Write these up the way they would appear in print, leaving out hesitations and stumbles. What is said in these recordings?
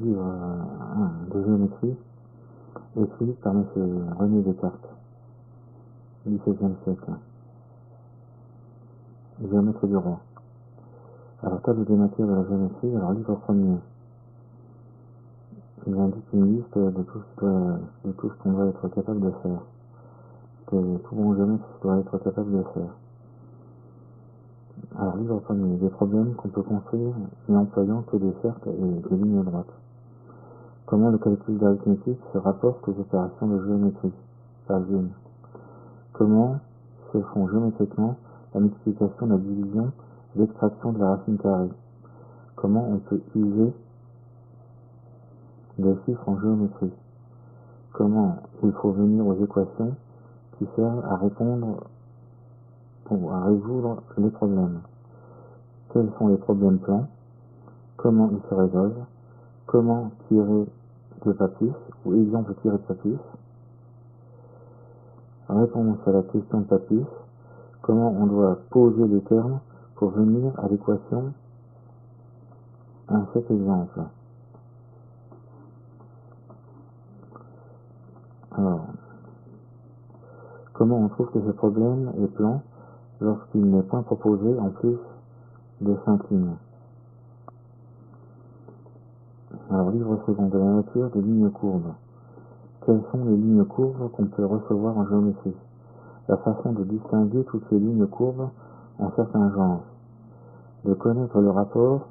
livre de géométrie écrit par M. René Descartes, XVIIe siècle, géomètre du roi. Alors, table des matières de la géométrie, alors livre premier, il indique une liste de tout ce qu'on doit être capable de faire, que tout bon géomètre doit être capable de faire. Alors, livre premier, des problèmes qu'on peut construire en employant que des cercles et des lignes droites. Comment le calcul d'arithmétique se rapporte aux opérations de géométrie, page 1. Comment se font géométriquement la multiplication, la division et l'extraction de la racine carrée. Comment on peut user des chiffres en géométrie. Comment il faut venir aux équations qui servent à répondre ou à résoudre les problèmes. Quels sont les problèmes plans. Comment ils se résolvent. Comment tirer de Pappus ou exemple tiré de Pappus. Réponse à la question de Pappus. Comment on doit poser les termes pour venir à l'équation à cet exemple. Alors, comment on trouve que ce problème est plan lorsqu'il n'est point proposé en plus de 5 lignes. Alors, livre second de la nature des lignes courbes. Quelles sont les lignes courbes qu'on peut recevoir en géométrie? La façon de distinguer toutes les lignes courbes en certains genres. De connaître le rapport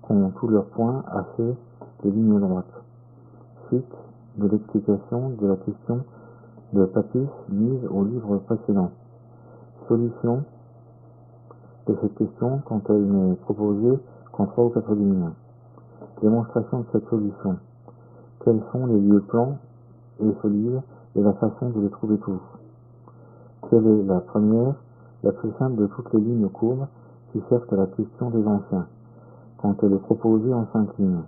qu'ont tous leurs points à ceux des lignes droites. Suite de l'explication de la question de Pappus mise au livre précédent. Solution de cette question quand elle n'est proposée qu'en 3 ou 4 lignes. Démonstration de cette solution. Quels sont les lieux plans et solides et la façon de les trouver tous. Quelle est la première, la plus simple de toutes les lignes courbes qui servent à la question des anciens, quand elle est proposée en 5 lignes.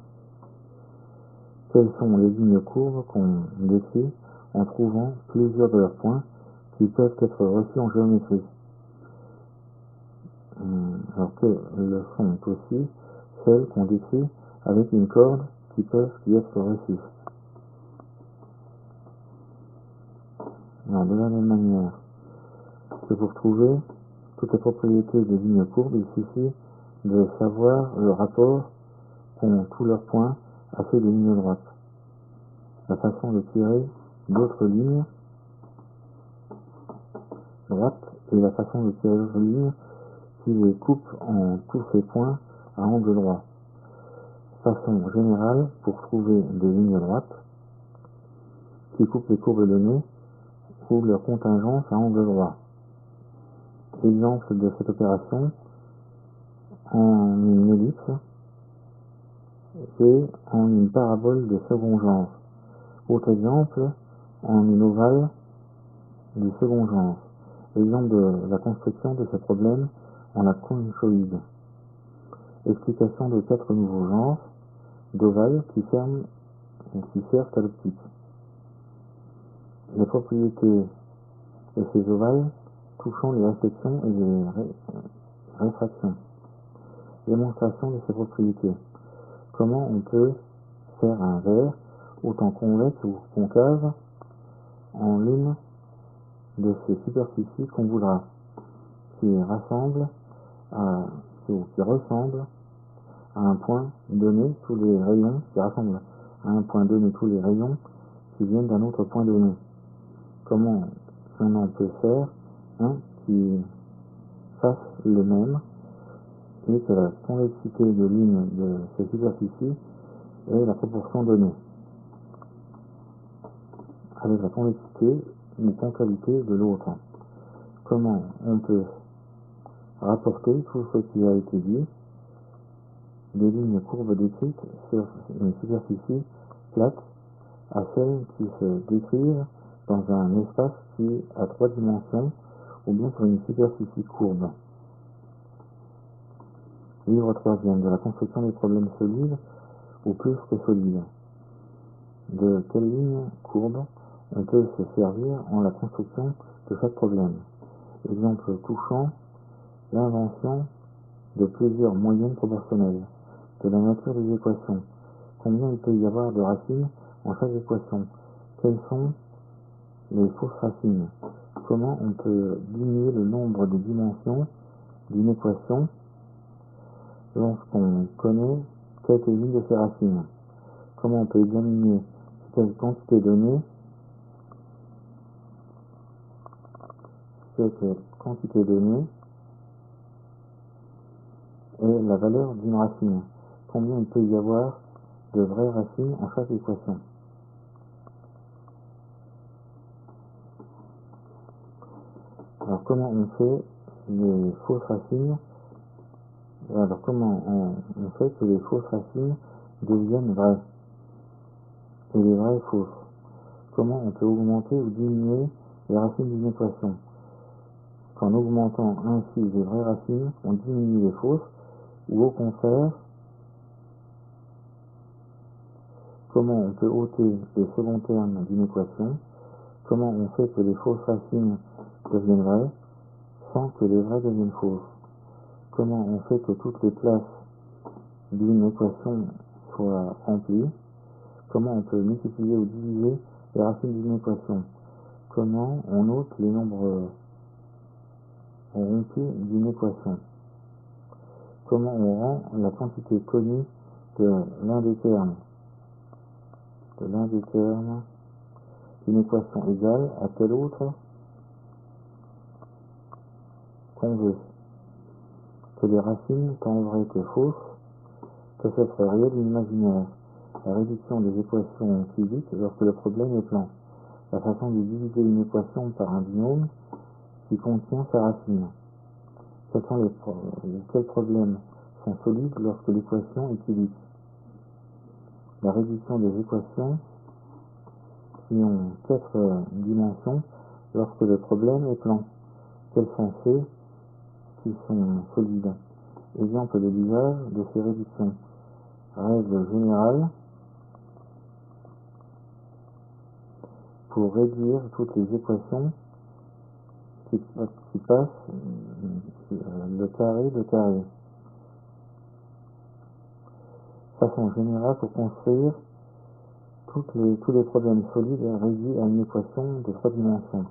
Quelles sont les lignes courbes qu'on décrit en trouvant plusieurs de leurs points qui peuvent être reçus en géométrie. Alors que le sont aussi celles qu'on décrit avec une corde qui peuvent y être reçues. Alors, de la même manière que pour trouver toutes les propriétés des lignes courbes, il suffit de savoir le rapport qu'ont tous leurs points à ceux des lignes droites. La façon de tirer d'autres lignes droites et la façon de tirer d'autres lignes qui les coupe en tous ces points à angle droit. Façon générale pour trouver des lignes droites qui coupent les courbes données ou leur contingence à angle droit. Exemple de cette opération en une ellipse et en une parabole de second genre. Autre exemple en une ovale du second genre. Exemple de la construction de ce problème en la conchoïde. Explication de 4 nouveaux genres d'ovales qui servent à l'optique. Les propriétés de ces ovales touchant les réflexions et les réfractions. Démonstration de ces propriétés. Comment on peut faire un verre autant convexe ou concave en l'une de ces superficies qu'on voudra, qui ressemble à un point donné tous les rayons, qui rassemble à un point donné tous les rayons qui viennent d'un autre point donné. Comment on en peut faire un qui fasse le même et que la convexité de l'une de ces superficies est la proportion donnée avec la convexité ou concavité de l'autre. Comment on peut rapporter tout ce qui a été dit des lignes courbes décrites sur une superficie plate à celles qui se décrivent dans un espace qui a 3 dimensions ou bien sur une superficie courbe. Livre 3e de la construction des problèmes solides ou plus que solides. De quelle ligne courbe on peut se servir en la construction de chaque problème. Exemple touchant l'invention de plusieurs moyennes proportionnelles, de la nature des équations Combien il peut y avoir de racines en chaque équation? Quelles sont les fausses racines? Comment on peut diminuer le nombre de dimensions d'une équation lorsqu'on connaît quelques-unes de ces racines? Comment on peut examiner cette quantité donnée est la valeur d'une racine? Combien il peut y avoir de vraies racines en chaque équation? Alors comment on fait les fausses racines? Alors comment on fait que les fausses racines deviennent vraies et les vraies fausses? Comment on peut augmenter ou diminuer les racines d'une équation? Qu'en augmentant ainsi les vraies racines, on diminue les fausses, ou au contraire, comment on peut ôter les second termes d'une équation? Comment on fait que les fausses racines deviennent vraies sans que les vraies deviennent fausses? Comment on fait que toutes les places d'une équation soient remplies? Comment on peut multiplier ou diviser les racines d'une équation? Comment on ôte les nombres rompus d'une équation? Comment on rend la quantité connue de l'un des termes d'une équation égale à tel autre qu'on veut? Que les racines, tant vraies que fausses, peuvent être réelles ou imaginaires. La réduction des équations physiques lorsque le problème est plan. La façon de diviser une équation par un binôme qui contient sa racine. Quels problèmes sont solides lorsque l'équation est cubique? La réduction des équations qui ont 4 dimensions lorsque le problème est plan. Quels sont ceux qui sont solides? Exemple de l'usage de ces réductions. Règle générale pour réduire toutes les équations qui passent le carré de carré. Façon générale pour construire tous les problèmes solides réduits à une équation de 3 dimensions.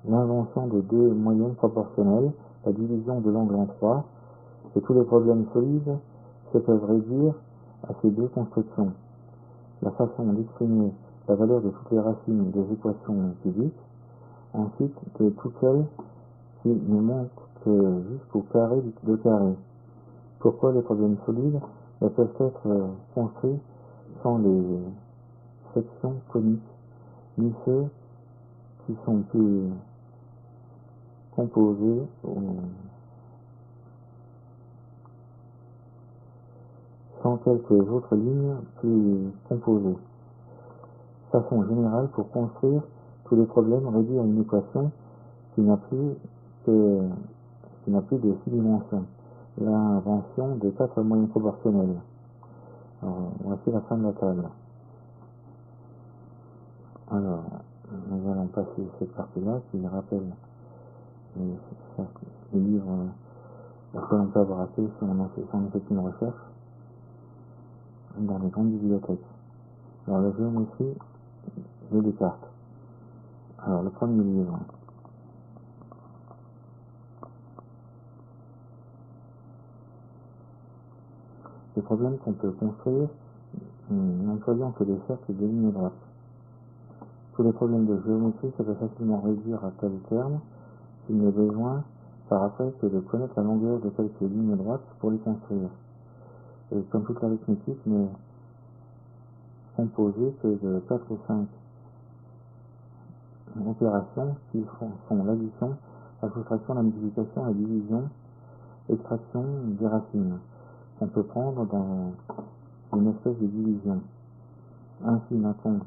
L'invention de 2 moyennes proportionnelles, la division de l'angle en 3, et tous les problèmes solides se peuvent réduire à ces 2 constructions. La façon d'exprimer la valeur de toutes les racines des équations cubiques, ainsi que toutes celles qui ne montent que jusqu'au carré de carré. Pourquoi les problèmes solides peuvent être construits sans les sections coniques, ni ceux qui sont plus composés sans quelques autres lignes plus composées. Façon générale pour construire tous les problèmes réduits à une équation qui n'a plus de 6 dimensions. L'invention de 4 moyennes proportionnelles. Alors, voici la fin de la table. Alors, nous allons passer cette partie-là qui rappelle les livres auxquels on peut avoir accès si on effectue une recherche dans les grandes bibliothèques. Alors, la géométrie de Descartes. Alors, le premier livre. Les problèmes qu'on peut construire n'employant que des cercles et des lignes droites. Tous les problèmes de géométrie se peuvent facilement réduire à tel terme qu'il n'y a besoin par après que de connaître la longueur de quelques lignes droites pour les construire. Et comme toute l'arithmétique n'est composée que de 4 ou 5 opérations qui sont l'addition, la soustraction, la multiplication, la division, l'extraction des racines, qu'on peut prendre dans une espèce de division. Ainsi n'a-t-on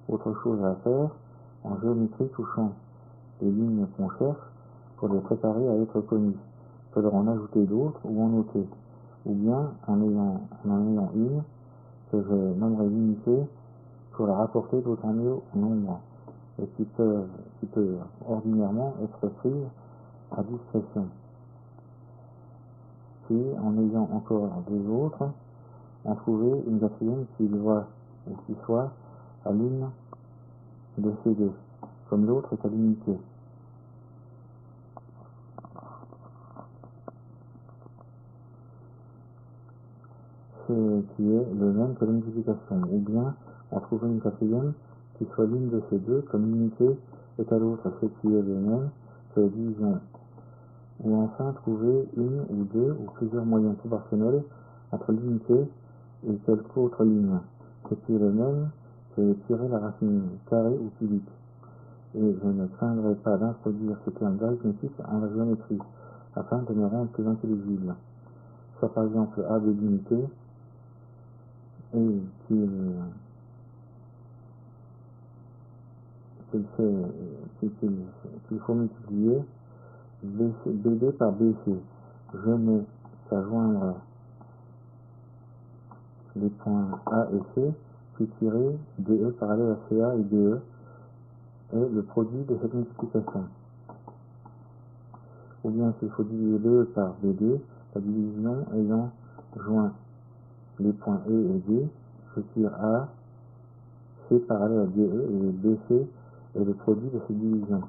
autre chose à faire en géométrie touchant les lignes qu'on cherche pour les préparer à être connues. Il faudra en ajouter d'autres ou en ôter, ou bien en ayant une que je nommerai limitée pour la rapporter d'autant mieux au nombre et qui peut ordinairement être prise à discrétion. puis en ayant encore deux autres, en trouver une quatrième qui voit ou qui soit à l'une de ces deux, comme l'autre est à l'unité. Ce qui est le même que la multiplication, ou bien en trouver une quatrième qui soit l'une de ces deux, comme l'unité est à l'autre, ce qui est le même que la division. Ou enfin trouver une ou deux ou plusieurs moyens proportionnels entre l'unité et quelque autre ligne, ce qui est le même que tirer la racine carrée ou cubique. Et je ne craindrai pas d'introduire ce terme d'arithmétique en la géométrie, afin de me rendre plus intelligible. Soit par exemple a de l'unité, et qu'il faut multiplier BD par BC. Je n'ai qu'à joindre les points A et C, puis tirer DE parallèle à CA et DE est le produit de cette multiplication. Ou bien s'il faut diviser BE par BD, la division ayant joint les points E et D, je tire A, C parallèle à DE et BC est le produit de cette division.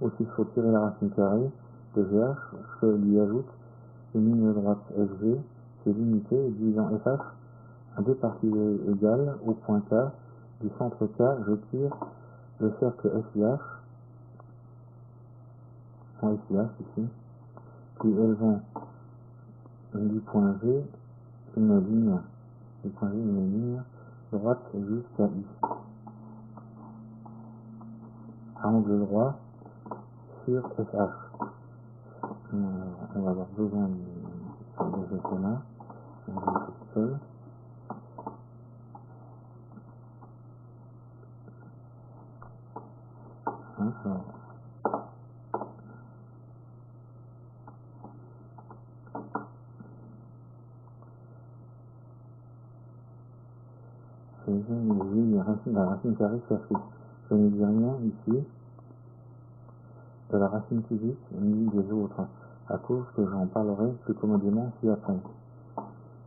Ou s'il faut tirer la racine carrée de GH, je lui ajoute une ligne droite FG qui est l'unité et divisant FH à deux parties égales au point K. Du centre K, je tire le cercle SIH, en SIH ici, puis élevant du point G une ligne, du point G une ligne droite jusqu'à I. À angle droit sur FH. On va avoir besoin de ce schéma. On va le faire tout seul. Alors, j'ai la racine carrée cherchée. Je ne dis rien ici de la racine cubique ni des autres, à cause que j'en parlerai plus commodément ci-après.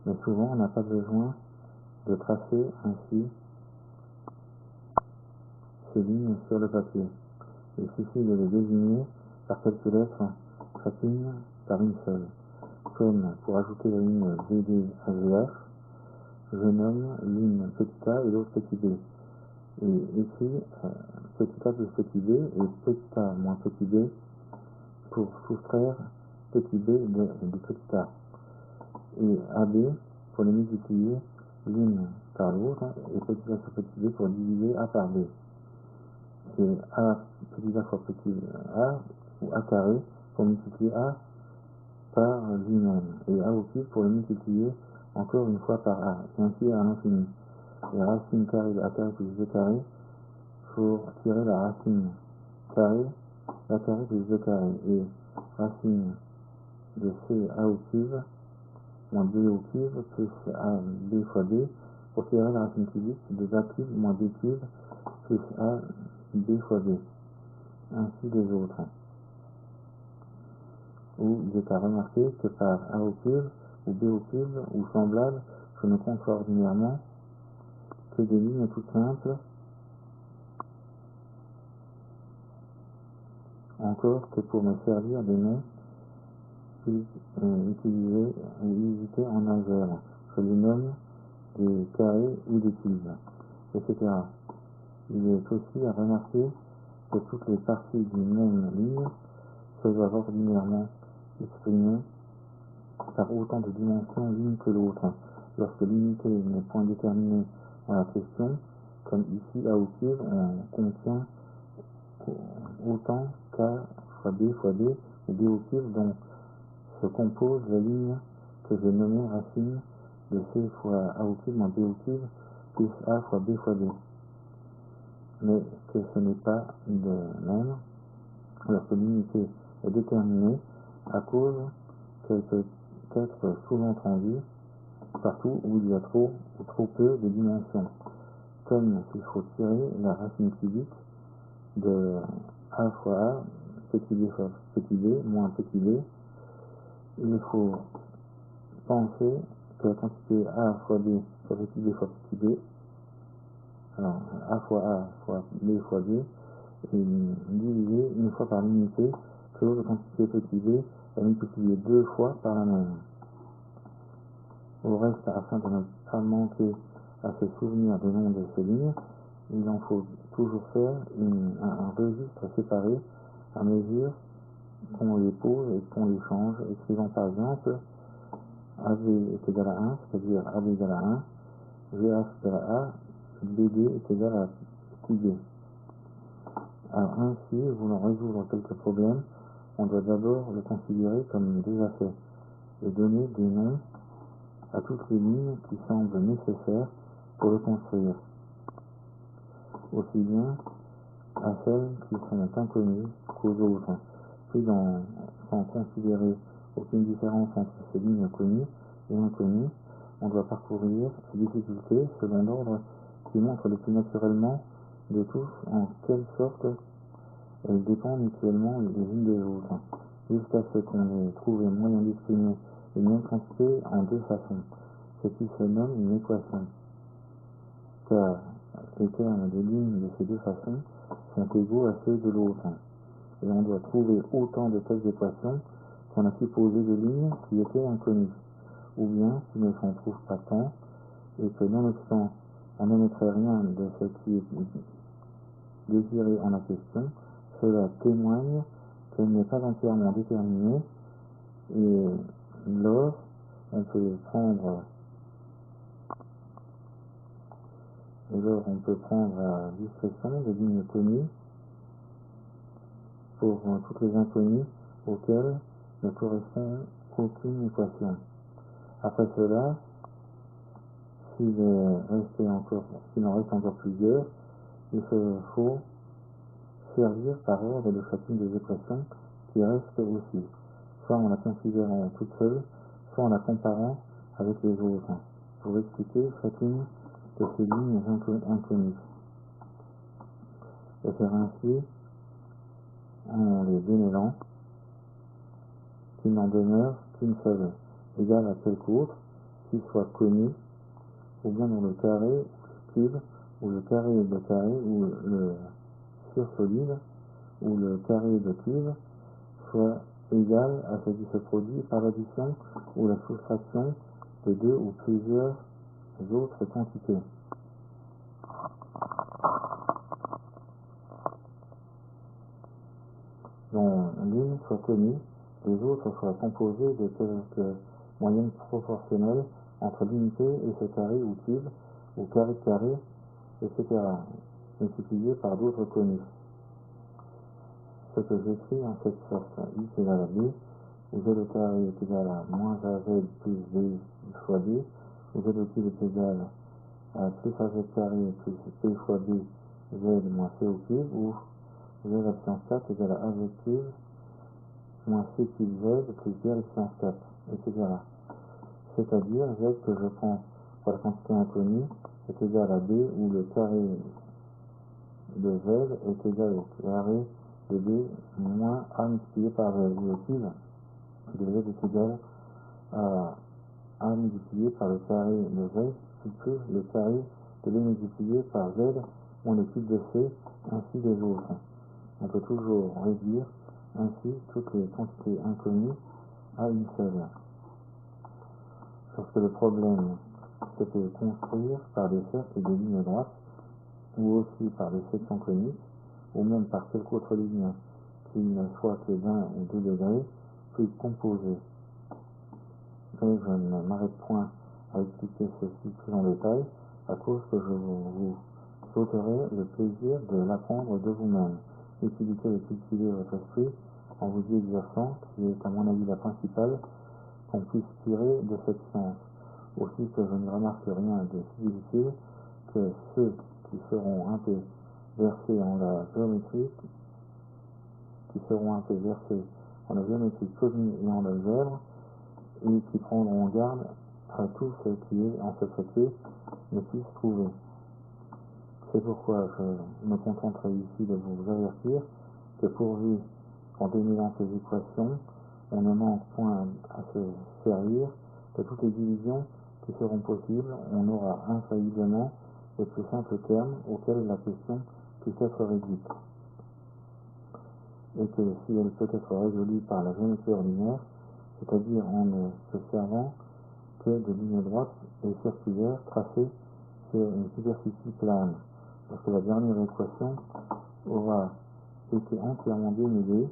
Mais souvent, on n'a pas besoin de tracer ainsi ces lignes sur le papier. Il suffit de les désigner par quelques lettres, chacune par une seule. Comme pour ajouter la ligne BD à GH, je nomme l'une petit a et l'autre petit b. Et ici, petit a plus petit b et petit a moins petit b pour soustraire petit b de petit a. Et AB pour les multiplier l'une par l'autre et petit a sur petit b pour diviser a par b. C'est a petit a fois petit a ou a carré pour multiplier a par lui-même et a au cube pour le multiplier encore une fois par a, et ainsi à l'infini. Et racine carrée de a carré plus b carré pour tirer la racine carrée a carré plus b carré et racine de c a au cube moins b au cube plus a b fois b pour tirer la racine cubique de a cube moins b cube plus a b fois b, ainsi les autres. Où il est à remarquer que par a au cube ou b au cube ou semblable, je ne compte ordinairement que des lignes toutes simples, encore que pour me servir des noms utilisés ou usités en algèbre. Je les nomme des carrés ou des cubes, etc. Il est aussi à remarquer que toutes les parties d'une même ligne se doivent ordinairement exprimer par autant de dimensions l'une que l'autre, lorsque l'unité n'est point déterminée dans la question, comme ici a au cube, on contient autant k fois b ou b au cube dont se compose la ligne que j'ai nommée racine de c fois a au cube moins b au cube plus a fois b. Mais que ce n'est pas de même lorsque l'unité est déterminée à cause qu'elle peut être sous-entendue partout où il y a trop ou trop peu de dimensions, comme s'il faut tirer la racine cubique de a fois a, petit b fois petit b, moins petit b, il faut penser que la quantité A fois B fois petit b fois petit b, alors A fois A fois B fois B, est divisé une fois par l'unité que l'autre quantité petit b est multipliée deux fois par la même. Au reste, afin de ne pas manquer à se souvenir des noms de ces lignes, il en faut toujours faire un registre séparé à mesure qu'on les pose et qu'on les change, écrivant par exemple AB est égal à 1, c'est-à-dire AB égale à 1, GH égale à A, BD est égal à petit b. Alors ainsi, voulant résoudre quelques problèmes, on doit d'abord le considérer comme déjà fait et donner des noms à toutes les lignes qui semblent nécessaires pour le construire, aussi bien à celles qui sont inconnues qu'aux autres. Puis, sans considérer aucune différence entre ces lignes connues et inconnues, on doit parcourir ces difficultés selon l'ordre qui montre le plus naturellement de tous en quelle sorte elles dépendent mutuellement les unes des autres, jusqu'à ce qu'on ait trouvé moyen d'exprimer une même quantité en deux façons, ce qui se nomme une équation, car les termes des lignes de ces deux façons sont égaux à ceux de l'autre, et on doit trouver autant de telles équations qu'on a supposé de lignes qui étaient inconnues, ou bien qui ne s'en trouvent pas tant, et que nonobstant on n'émettrait rien de ce qui est désiré en la question, cela témoigne qu'elle n'est pas entièrement déterminée, et lors on peut prendre à discrétion des lignes connues pour toutes les inconnues auxquelles ne correspond aucune équation. Après cela, s'il en reste encore plusieurs, il faut servir par ordre de chacune des équations qui restent aussi, soit en la considérant toute seule, soit en la comparant avec les autres, pour expliquer chacune de ces lignes inconnues. Et faire ainsi, en les démêlant, qu'il n'en demeure qu'une seule, égale à quelque autre, qui soit connue, ou bien dans le carré, ou le cube, ou le carré de carré, ou le sursolide, ou le carré de cube, soit égal à ce qui se produit par l'addition ou la soustraction de deux ou plusieurs autres quantités, dont l'une soit connue, les autres soient composées de quelques moyennes proportionnelles entre l'unité et ce carré ou cube, ou carré de carré, etc., multiplié par d'autres connus. Ce que j'écris en cette sorte, x égale à b, où z au carré est égal à moins az plus b fois b, où z au cube est égal à plus az carré plus b fois b, z moins c au cube, ou z à puissance 4 égale à az cube moins c cube z plus b à puissance 4, etc. C'est-à-dire z que je prends pour la quantité inconnue est égal à b, où le carré de z est égal au carré de b moins a multiplié par z, où le cube de z est égal à a multiplié par le carré de z plus le carré de b multiplié par z moins le cube de c, ainsi les autres. On peut toujours réduire ainsi toutes les quantités inconnues à une seule. Lorsque le problème se peut construire par des cercles et des lignes droites, ou aussi par des sections coniques, ou même par quelque autre ligne qui ne soit que d'un ou deux degrés, puis composée. Mais je ne m'arrête point à expliquer ceci plus en détail, à cause que je vous ôterai le plaisir de l'apprendre de vous-même. L'utilité de cultiver votre esprit en vous y exerçant, qui est à mon avis la principale qu'on puisse tirer de cette science. Aussi que je ne remarque rien de si difficile que ceux qui seront un peu versés en la géométrie, commune et en algèbre, et qui prendront garde à tout ce qui est en ce traité ne puisse trouver. C'est pourquoi je me contenterai ici de vous avertir que pourvu qu'en démêlant ces équations, on ne manque point à se servir de toutes les divisions qui seront possibles, on aura infailliblement les plus simples termes auxquels la question puisse être réduite, et que si elle peut être résolue par la géométrie ordinaire, c'est-à-dire en ne se servant que de lignes droites et circulaires tracées sur une superficie plane, parce que la dernière équation aura été entièrement dénudée,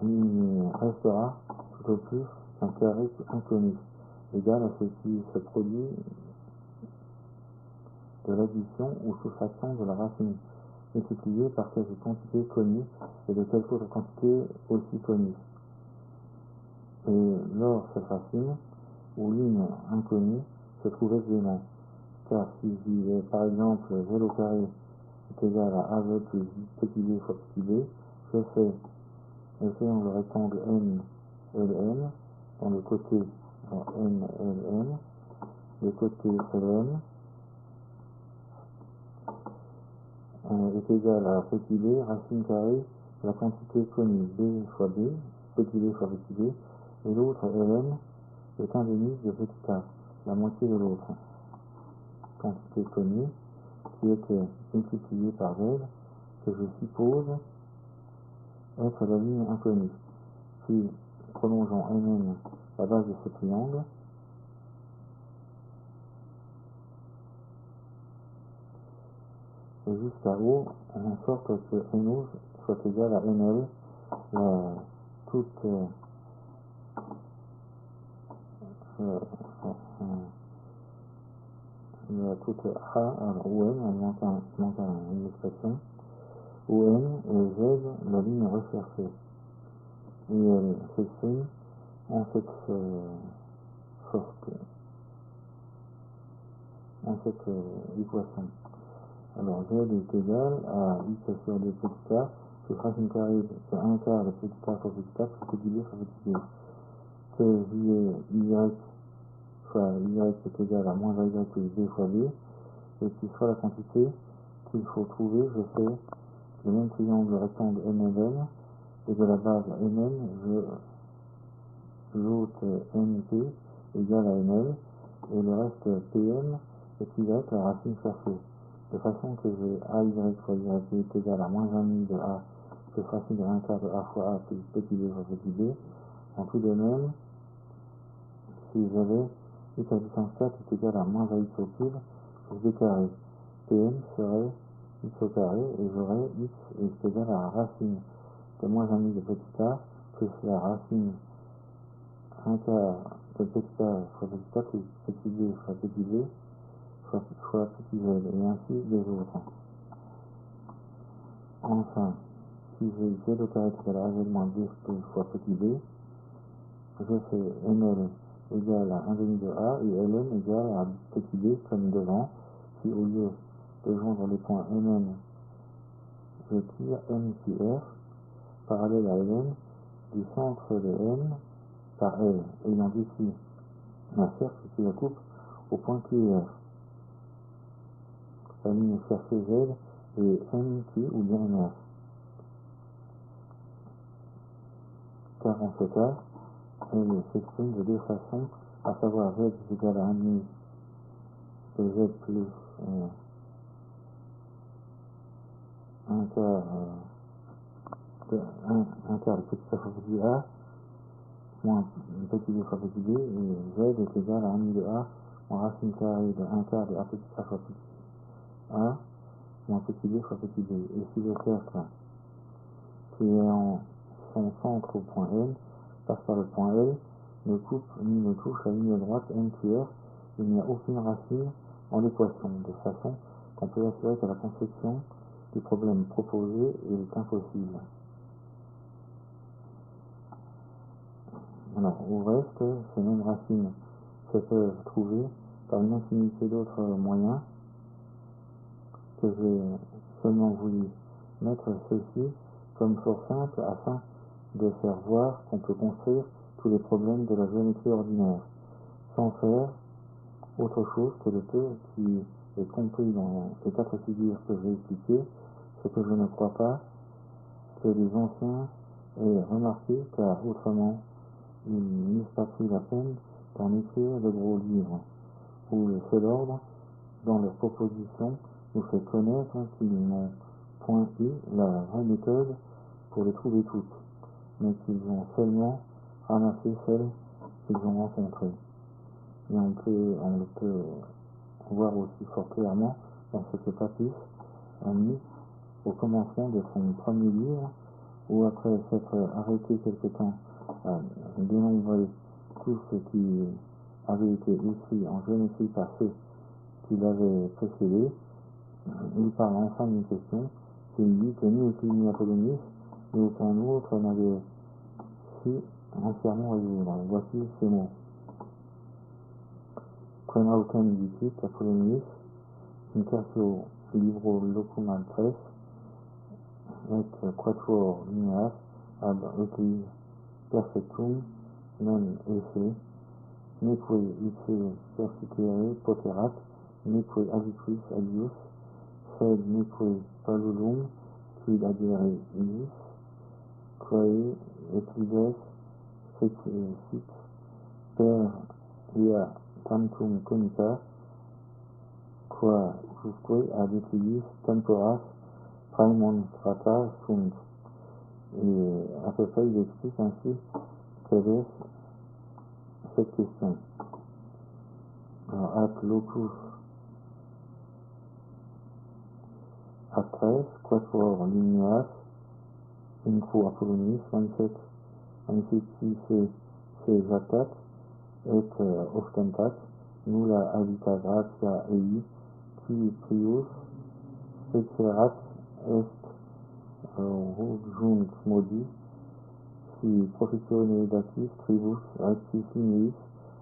il restera tout au plus qu'un carré inconnu, égal à ce qui se produit de l'addition ou soustraction de la racine multipliée par quelque quantité connue et de quelque autre quantité aussi connue. Et lors cette racine, ou ligne inconnue, se trouve aisément. Car si j'ai par exemple z au carré est égal à az plus petit b fois petit b, je fais, essayant le rectangle n, ln, dans le côté n, ln, le côté ln est égal à petit b, racine carrée de la quantité connue b fois b, petit b fois petit b, et l'autre ln est un demi de petit a, la moitié de l'autre quantité connue, qui était multipliée par z, que je suppose être la ligne inconnue. Puis, prolongeons Mn la base de ce triangle, et jusqu'à O, en sorte que NO soit égal à NL, toute, toute A, alors ON, il manque une expression, ON et Z, la ligne recherchée. Et elle s'exprime en cette sorte, en cette équation. Alors Z est égal à x sur 2 petit a, plus racine carrée de 1 quart de petit a fois petit a, plus petit b fois petit b. Que j est y fois y est égal à moins y plus b fois b, et qui soit la quantité qu'il faut trouver, je fais le même triangle rectangle MLN, et de la base MN, je j'ôte NP égale à NL, et le reste PM est y, la racine cherchée. De façon que j'ai AY fois Y est égal à moins 1,5 de A plus racine de 1 quart de A fois A plus petit b fois petit b. En tout de même, si j'avais x à puissance 4 est égal à moins AX au cube plus b carré, PM serait x au carré et j'aurais x est égal à la racine de moins 1,5 de petit a plus la racine 1 quart de petit a fois petit a plus petit b fois petit b fois petit z, et ainsi les autres. Enfin, si j'ai z au carré égal à az moins b fois petit b, je fais ml égale à 1 demi de a et ln égale à petit b comme devant, si au lieu de joindre les points mn, je tire n qui r parallèle à ln du centre de n par l, ayant décrit un cercle qui le coupe au point qui est r. La ligne cherchée z et n qui ou bien r. Car en ce cas, elle s'exprime de deux façons, à savoir z est égal à 1,5 de z plus 1 quart de 1 quart de petit a fois petit a moins petit b fois petit b, et z est égal à 1,5 de a moins racine carrée de 1 quart de a petit a fois petit a moins petit b fois petit b. Et si le cercle qui est en son centre au point N passe par le point L, ne coupe ni ne touche la ligne droite n qui r, il n'y a aucune racine en l'équation, de façon qu'on peut assurer que la construction du problème proposé est impossible. Alors, au reste, ces mêmes racines se peuvent trouver par une infinité d'autres moyens que j'ai seulement voulu mettre ceci comme fort simple afin de faire voir qu'on peut construire tous les problèmes de la géométrie ordinaire sans faire autre chose que le peu qui est compris dans les 4 figures que j'ai expliquées, ce que je ne crois pas que les anciens Et remarquez car autrement, ils n'eussent pas pris la peine d'en écrire de gros livres, où le seul ordre, dans leurs propositions, nous fait connaître qu'ils n'ont point eu la vraie méthode pour les trouver toutes, mais qu'ils ont seulement ramassé celles qu'ils ont rencontrées. Et on le peut voir aussi fort clairement dans ce que Papus a mis au commencement de son premier livre, où après s'être arrêté quelque temps à dénombrer tout ce qui avait été écrit en géométrie par ceux qui l'avaient précédé, il parle enfin d'une question qu'il dit que ni Euclide ni Apollonius ni aucun autre n'avait su entièrement résoudre. Voici ces mots. Quem autem dicit Apollonius incertio libro locum ad tres et quatuor lineas ab Euclid perfectum non esse, neque ipse perficere poterat, neque aviquis adius, sed neque palulum quid adire iis, quae Euclides sit per via tantum conica, qua usque ad Euclidis temporas praemonstrata sunt. Et à peu près, il explique ainsi quelle est cette question. Alors, at locus ad tres, quatuor lineas, intro Apollonius, 27, magnifici se jactat, et ostentat, nulla habita gratia ei, qui prius specerat est rugiunt modi, si professione datis tribus rectis lineis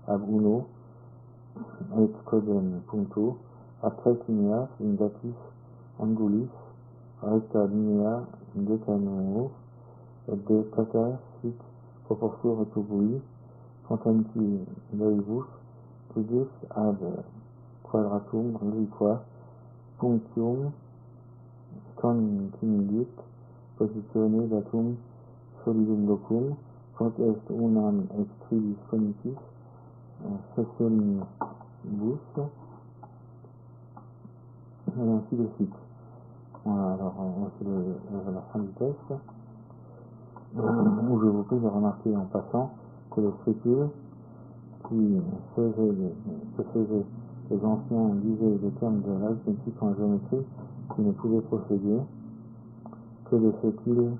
ab uno, et codem puncto, ab tres lineas in datis angulis, recta linea decanur, et de cata sit proportio retubui, contanti laevus, tudus ad quadratum reliqua, punctium continguit, positione datum solidum locum, quod est unam extribis conicis, sectionibus, et ainsi de suite. Voilà, alors c'est la fin du texte, où je vous prie de remarquer en passant que le scrupule que faisaient les anciens disaient les termes de l'arithmétique en géométrie qui ne pouvaient procéder que de ce qu'ils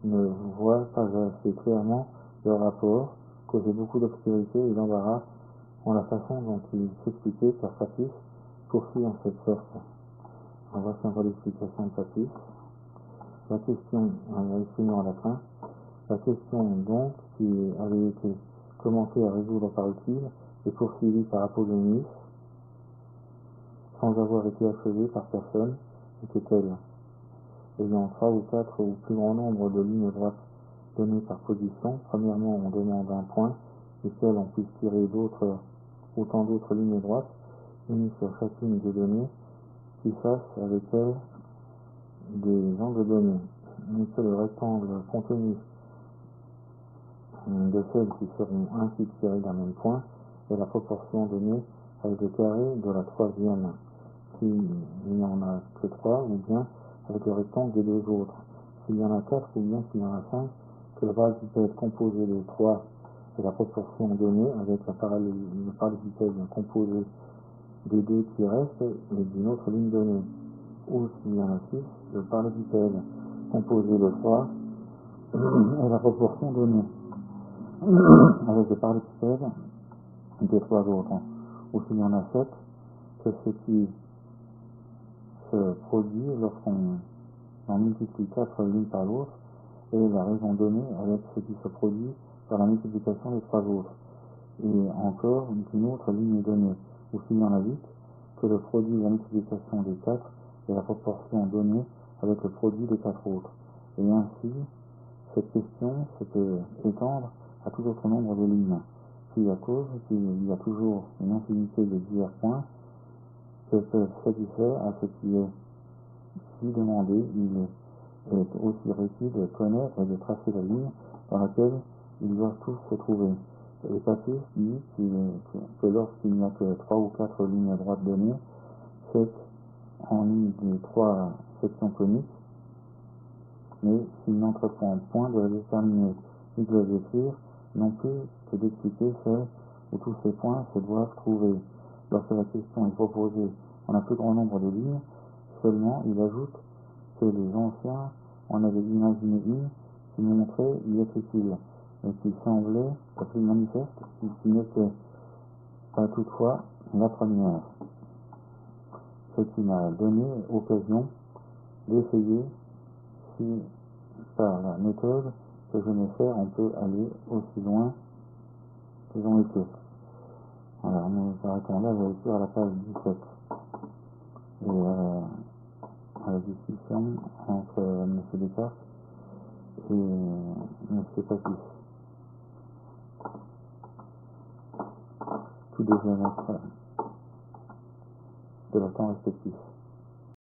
ne voient pas assez clairement leur rapport, causait beaucoup d'obscurité et d'embarras en la façon dont il s'expliquait par Papus, poursuit en cette sorte. On va faire l'explication de Papus. La question, exprimée en latin, la question donc qui avait été commencée à résoudre par Euclide et poursuivie par Apollonius, sans avoir été achevée par personne, était telle. Ayant 3 ou 4 ou plus grand nombre de lignes droites données par position, premièrement on demande un point, duquel on puisse tirer autant d'autres lignes droites, unies sur chacune des données, qui fassent avec elles des angles donnés, mais que le rectangle contenu de celles qui seront ainsi tirées d'un même point est la proportion donnée avec le carré de la troisième, s'il n'y en a que 3, ou bien avec le rectangle des 2 autres. S'il y en a 4, ou bien s'il y en a 5, que le parallélépipède composé de 3 est la proportion donnée avec le parallélépipède composé des 2 qui restent et d'une autre ligne donnée. Ou s'il y en a 6, le parallélépipède composé de 3 est la proportion donnée avec le parallélépipède des 3 autres. Ou s'il y en a 7, que ce qui se produit lorsqu'on en multiplie 4 l'une par l'autre est la raison donnée avec ce qui se produit par la multiplication des 3 autres. Et encore d'une autre ligne donnée. Ou s'il y en a 8, que le produit de la multiplication des 4 est la proportion donnée avec le produit des 4 autres. Et ainsi, cette question se peut étendre à tout autre nombre de lignes. Puis à cause qu'il y a toujours une infinité de divers points que peuvent satisfaire à ce qui est ici demandé, il est est aussi réussi de connaître et de tracer la ligne dans laquelle ils doivent tous se trouver. Et Papier dit que lorsqu'il n'y a que 3 ou 4 lignes droites données, faites en ligne de 3 sections coniques, mais s'il n'entreprend point de les déterminer ni de les écrire, non plus que d'expliquer celles où tous ces points se doivent trouver. Lorsque la question est proposée en un plus grand nombre de lignes, seulement il ajoute que les anciens en avaient imaginé une qui montrait y être utile, et qui semblait la plus manifeste, et qui n'était pas toutefois la première, ce qui m'a donné occasion d'essayer si par la méthode que je vais faire on peut aller aussi loin qu'ils ont été. Alors nous arrêtons là la lecture à la page 17 et à la discussion entre M. Descartes et M. Patis, tous deux géomètres de leur temps respectif.